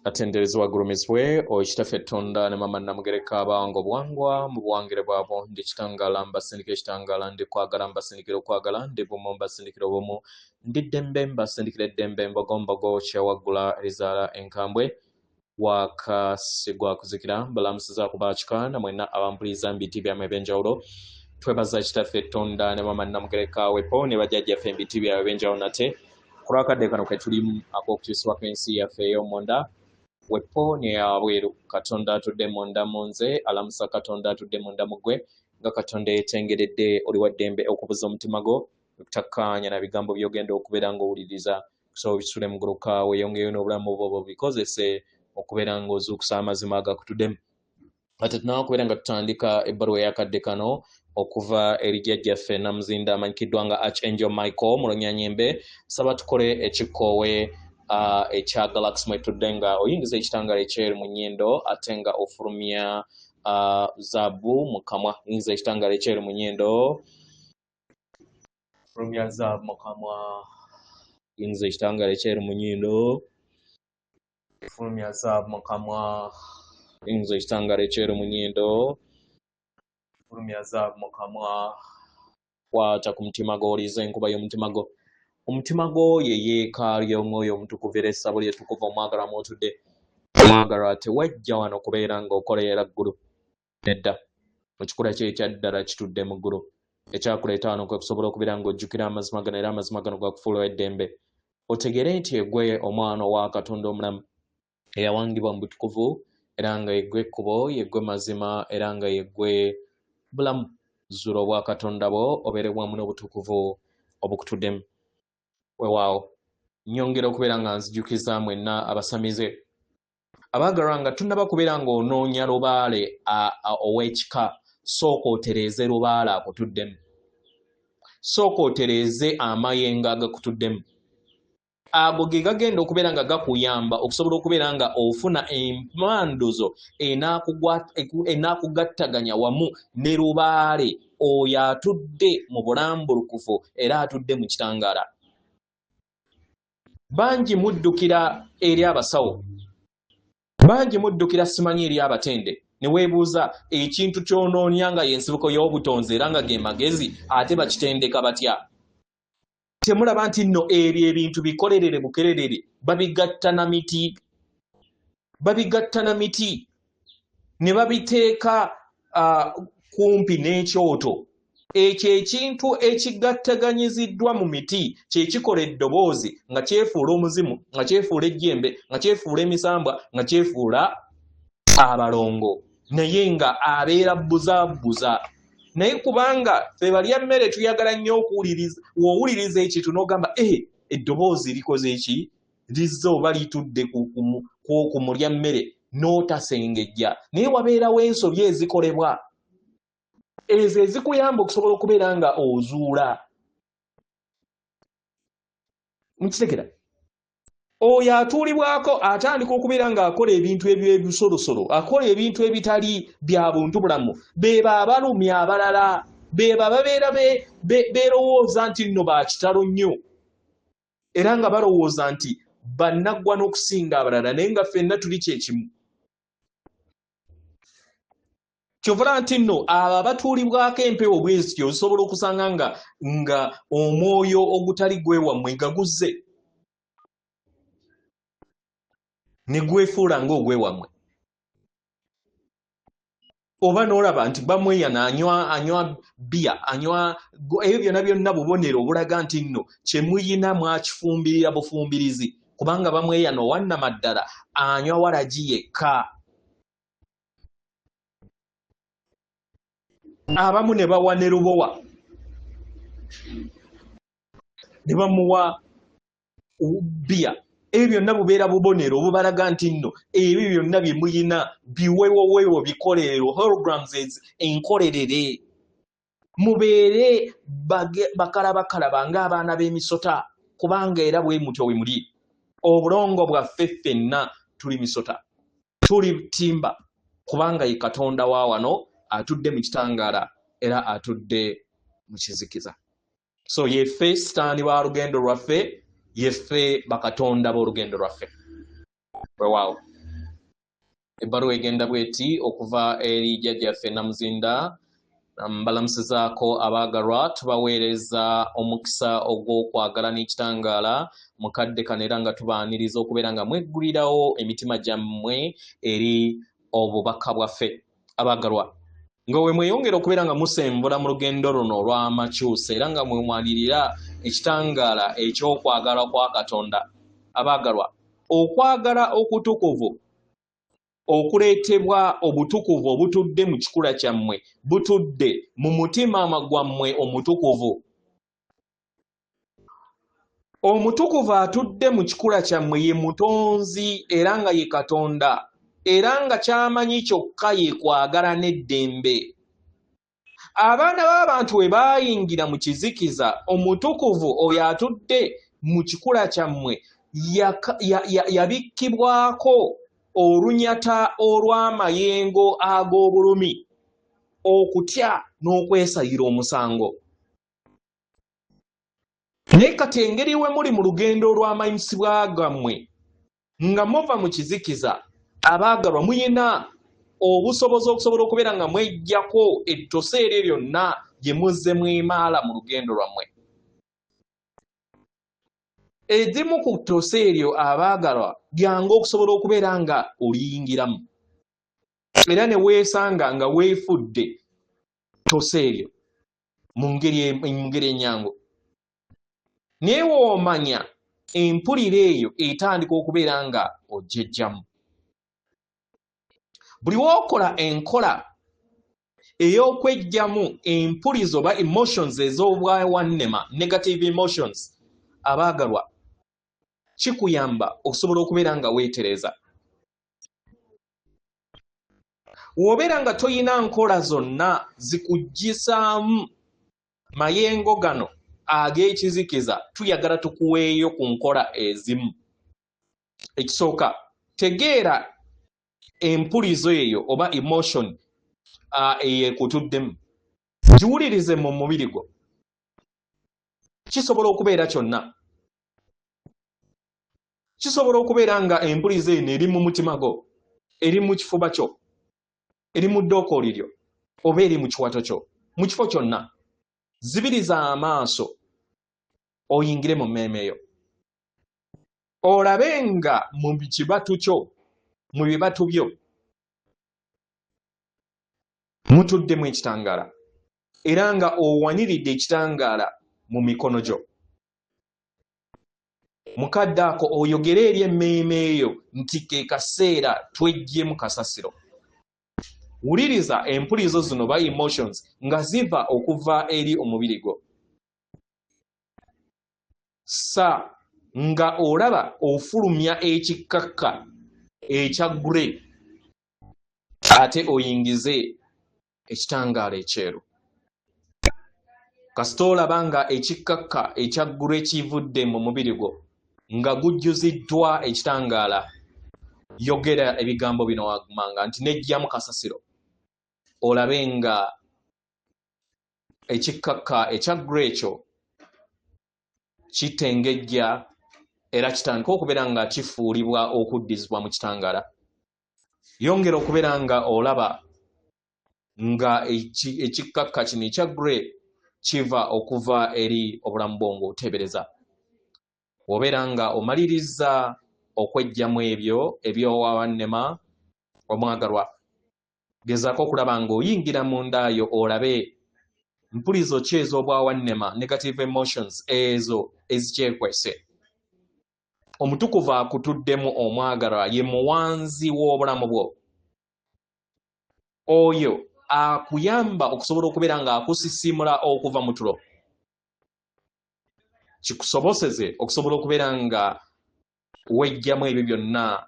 Atenderezi wa gurumizwe okitaffe Tonda ne mama Namugereka abango bwangwa mu buwangire bwabo ndi kitangala mbasindikire kitangala ndi kwagala mbasindikire okwagala ndi bumu mbasindikire obumu ndi ddembe mbasindikire ddembe mbogombogo kyewagula erizala enkambwe wakasigwa kuzikira mbalamusiza kubachika na mwena abampuliza mbiti byamwe ebyenjawulo twebaza kitaffe Tonda ne mama Namugereka wepo ne bajjajjaffe mbiti byabwe ebyenjawulo nate kulwakadde kano ketulimu ak'okukyusibwako ensi yaffe ey'omonda wepo ne abweru Katonda atudde munda munze alamusa Katonda atudde munda mugwe nga Katonda yetengeredde oli waddembe okubuza omutima gwo okutakkaanya na bigambo by'ogenda okubeera ng'owuliriza so bisule mu ggulu kaawe yongeyo n'obulamu bwo bikozese okubeera ng'ozuukusa amazima agakutuddemu ate tunawo okubeera nga tutandika ebbaluwa ey'akadde kano okuva eri jjajjaffe Namuzinda amanyikiddwa nga Archangel Michael Mulonyanyembe saba tukole ekikoowe ekya Galaxy mwetudde nga oyingiza ekitangala ekyeru mu nnyindo ate nga ofulumya zaabu mu kamwa. Oyingiza ekitangala ekyeru mu nnyindo ofulumya zaabu mu kamwa. Oyingiza ekitangala ekyeru mu nnyindo ofulumya zaabu mu kamwa. Oyingiza ekitangala ekyeru mu nnyindo ofulumya zaabu mu kamwa. Kwata ku mutima gwo oliza enkuba y'omutima gwo. Omutima gwo ye yeekaalu y'omwoyo omutukuvu era essabo lyetukuva omwagala mwotudde omwagala tewajja wano kubeera ng'okoleera ggulu nedda mu kikula kye ekyaddala kitudde mu ggulu ekyakuleeta wano kwe kusobola okubeera ng'ojjukira amazima gano era amazima gano gakufuula eddembe otegere nti egwe omwana owa Katonda omulamu eyawangibwa mu butukuvu era nga yeggwe ekkubo yeggwe mazima era nga yeggwe bulamu zuula obwa Katonda bwo obeere wamu n'obutukuvu obukutuddemu. Weewaawo nnyongera okubeera nga nzijukiza mwenna abasamize abaagalwa nga tunnaba kubeera ng'onoonya lubaale ow'ekika sooka otereeze lubaale akutuddemu sooka otereeze amayengo agakutuddemu ago ge gagenda okubeera nga gakuyamba okusobola okubeera nga ofuna empanduzo enaakugattaganya wamu ne lubaale oyo atudde mu bulambulukufu era atudde mu kitangaala. Bangi muddukira eri abasawo bangi muddukira simanyi eri abatende ne weebuuza ekintu ky'onoonya nga y'ensibuko y'obutonzi era nga ge magezi ate bakitendeka batya. Temulaba nti nno ebyo ebintu bikolerere bukererere babigatta na miti ne babiteeka kumpi n'ekyoto. Ekyo ekintu ekigattaganyiziddwa mu miti kye kikola eddoboozi nga kyefuula omuzimu nga kyefuula ejjembe nga kyefuula emisambwa nga kyefuula abalongo naye nga abeera buzaabuza. Naye kubanga ffe balya mmere tuyagala nnyo okuwuliriza w'owuliriza ekintu n'ogamba eddoboozi likoze eki lizze oba litudde ku mulya mmere n'otasengejja naye wabeerawo ensobi ezikolebwa ezo ezikuyamba okusobola okubeera nga ozuula. Mukitegera oyo atuulibwako atandika okubeera ng'akola ebintu ebyobusolosolo akola ebintu ebitali bya buntu bulamu beebo abalumya abalala beebo ababeera beerowooza nti nno bakitalo nnyo era nga balowooza nti bannaggwa n'okusinga abalala naye nga ffenna tuli kyekimu. Kyovula nti nno abo abatuulibwako empewo bwezityo osobola okusanga nga omwoyo ogutali gwewammwe nga guzze ne gwefuula ng'ogwewammwe oba n'olaba nti bamweyana anywa bbiya ebyo byonna byonna bubonero obulaga nti nno kye muyina mwakifumbirira bufumbirizi kubanga bamweyana owannamaddala anywa walagi yekka. Abamu ne bawa ne lubowa ne bamuwa bbiya ebyo byonna bubeera bubonero obubalaga nti nno ebyo byonna bye muyina biwewowewo bikolero holograms enkolerere mubeere bakalaba ng'abaana b'emisota kubanga era bwe mutyo we muli obulongo bwaffe ffenna tuli misota tuli timba kubanga ye Katonda wa wano atudde mu kitangaala era atudde mu kizikiza. So yeffe sitaani wa lugendo lwaffe yeffe bakatonda b'olugendo lwaffe. Weewaawo ebbaluwa egenda bweti okuva eri jjajjaffe Namuzinda. Mbalamusizaako abaagalwa, tubaweereza omukisa ogw'okwagala n'ekitangaala mukadde kano era nga tubaaniriza okubeera nga mweggulirawo emitima gyammwe eri obubaka bwaffe. Abaagalwa, nga we mweyongera okubeera nga musembula mu lugendo luno olw'amakyusa era nga mwemwanirira ekitangaala eky'okwagala kwa Katonda. Abaagalwa, okwagala okutukuvu okuleetebwa obutukuvu obutudde mu kikula kyammwe butudde mu mutima gwammwe omutukuvu. Omutukuvu atudde mu kikula kyammwe ye Mutonzi era nga ye Katonda, era nga ky'amanyi kyokka ye kwagala n'eddembe. Abaana b'abantu bwe baayingira mu kizikiza, omutukuvu oyo atudde mu kikula kyammwe yabikkibwako olunyata olw'amayengo ag'obulumi, okutya n'okwesayira omusango. Naye kati engeri we muli mu lugendo olw'amanyisibwa gammwe nga muva mu kizikiza, abaagalwa, muyina obusobozi okusobola okubeera nga mweggyako ettosa eryo lyonna gye muzze mwemaala mu lugendo lwammwe. Ezimu ku ttosa eryo abaagalwa byangu okusobola okubeera nga oliyingiramu era ne weesanga nga weefudde ttosa eryo mu ngeri ennyangu. Naye woomanya empulira eyo etandika okubeera nga ogyejjamu. Buli wookola enkola ey'okweggyamu empulizo oba emotions ez'obwawannema, negative emotions, abaagalwa, kikuyamba okusobola okubeera nga weetereza. W'obeera nga toyina nkola zonna zikuggisaamu mayengo gano ag'ekizikiza, tuyagala tukuweeyo ku nkola ezimu. Ekisooka, tegeera empulizo eyo oba emotion eyekutuddemu, giwulirize mu mubiri gwo. Kisobola okubeera kyonna. Kisobola okubeera nga empulizo eno eri mu mutima gwo, eri mu kifuba kyo, eri mu ddookooli lyo, oba eri mu kiwato kyo. Mu kifo kyonna, zibiriza amaaso oyingire mu mmeeme eyo, olabe nga mu kibatu kyo, mu bibatu byo mutuddemu ekitangaala era nga owaniridde ekitangaala mu mikono gyo. Mukadde ako oyogere eri emmeeme eyo nti ke kaseera tweggyemu kasasiro. Wuliriza empulizo zino ba emotions nga ziva okuva eri omubiri gwo. Sa nga olaba ofulumya ekikkakka ekya grey ate oyingize ekitangaala ekyeru. Kasita olaba nga ekikkakka ekya grey kivudde mu mubiri gwo nga gujjuziddwa ekitangaala, yogera ebigambo bino waggumanga nti nejjamu kasasiro. Olabe nga ekikkakka ekya grey ekyo kitengejja era kitandika okubeera nga kifuulibwa okuddizibwa mu kitangaala. Yongera okubeera nga olaba nga ekikkakka kino ekya grey kiva okuva eri obulamu bwo ng'oteebereza. Obeera nga omaliriza okweggyamu ebyo eby'owawannema, omwagalwa, gezaako okulaba ng'oyingira mu ndaayo olabe mpulizo ki ez'obwawannema, negative emotions ezo ezikyekwese. Omutukuvu akutuddemu, omwagalwa, ye muwanzi w'obulamu bwo. Oyo akuyamba okusobola okubeera ng'akusisimula okuva mu tulo, kikusoboseze okusobola okubeera nga weggyamu ebyo byonna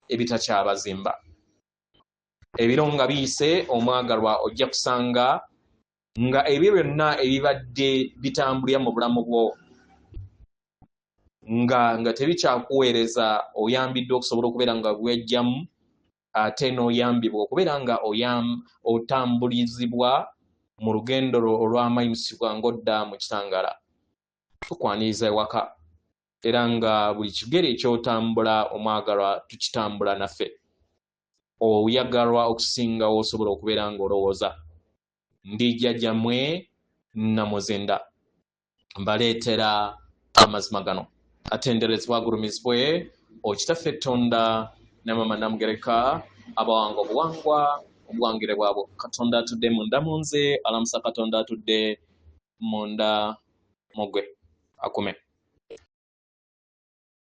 ebitakyabazimba. Ebiro nga biyise, omwagalwa, ojja kusanga nga ebyo byonna ebibadde bitambulira mu bulamu bwo nga tebikyakuweereza, oyambiddwa okusobola okubeera nga weggyamu ate n'oyambibwa okubeera nga otambulizibwa mu lugendo olw'amanyisibwa ng'odda mu kitangaala. Tukwaniriza ewaka era nga buli kigere ekyotambula, omwagalwa, tukitambula naffe. obuyagalwa okusingawo osobola okubeera ng'olowooza. Ndi jjajjammwe Namuzinda mbaleetera amazima gano. Atenderezebwa agulumizibwe okitaffe Tonda ne Mama Namugereka abawanga obuwangwa obuwangire bwabwe. Katonda atudde munda mu nze, alamusa Katonda atudde munda mu gwe. Akume.